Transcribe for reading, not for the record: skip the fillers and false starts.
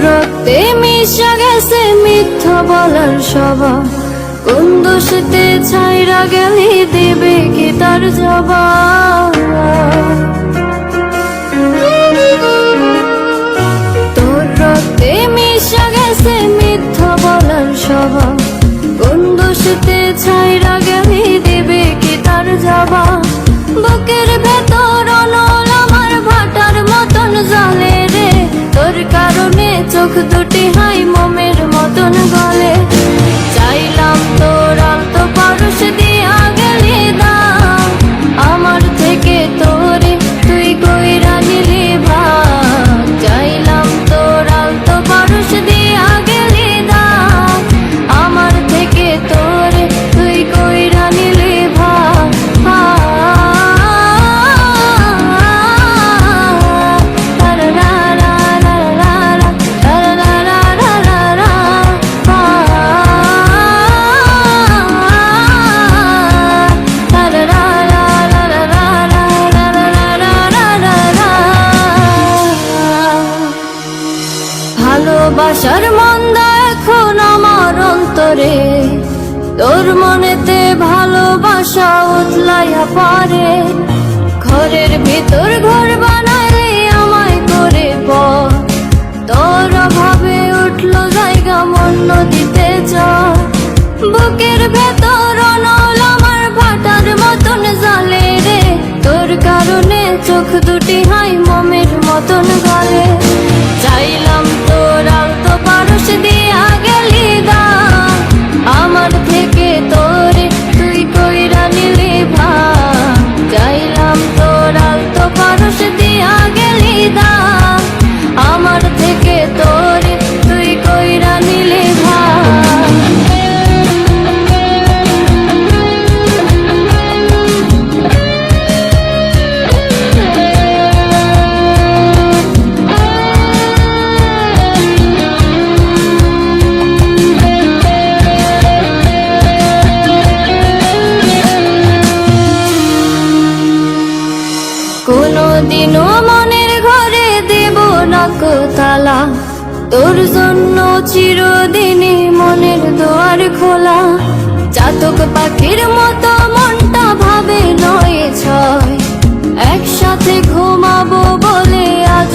রক্তে মিশা গেছে মিথ্যা বলার স্বভাব, কোন দোষেতে ছাইরা গেলি দেবে কি তার জবাব। তোর রক্তে মিশা গেছে মিথ্যা বলার স্বভাব, কোন দোষেতে ছাইরা গেলি দেবে কি তার জবাব। বুকের ভেতর অনল আমার ভাটার মতন জ্বলে রে, তোর কারণে চোখ দুটি হাই মোমের মতন গলে। চাইলাম তোর আলতো পারস দিয়া গেলি দাম, আমার থেকে তোরে তুই কইরা নিলি ভাগ। চাইলাম তোর আলতো পারস দিয়া গেলি দাম, আমার থেকে তোরে তুই কইরা নিলি ভাগ। ভালোবাসার মন্দা এখন আমার অন্তরে, তোর মনেতে ভালোবাসা উতলাইয়া পারে। ঘরের ভিতর ঘর বানাইলে আমায় করে পর, তোর অভাবে উঠলো জায়গা মন নদীতে চর। বুকের ভেতর অনল আমার ভাটার মতন জ্বলে রে, তোর কারণে চোখ দুটি হাই মোমের মতন গলে। চাইলাম তোর আলতো পারস দিয়া গেলি দাম, আমার থেকে তোরে তুই কইরা নিলি ভাগ। চাইলাম তোর আলতো পারস দিয়া গেলি দাম, আমার থেকে তোরে তুই কইরা নিলি ভাগ। কোনদিনও মনের ঘরে দেব না তালা, তোর জন্য চিরদিনই মনের দুয়ার খোলা। চাতক পাখির মতো মনটা ভাবে নয় ছয়, একসাথে ঘুমাবো বলে আজ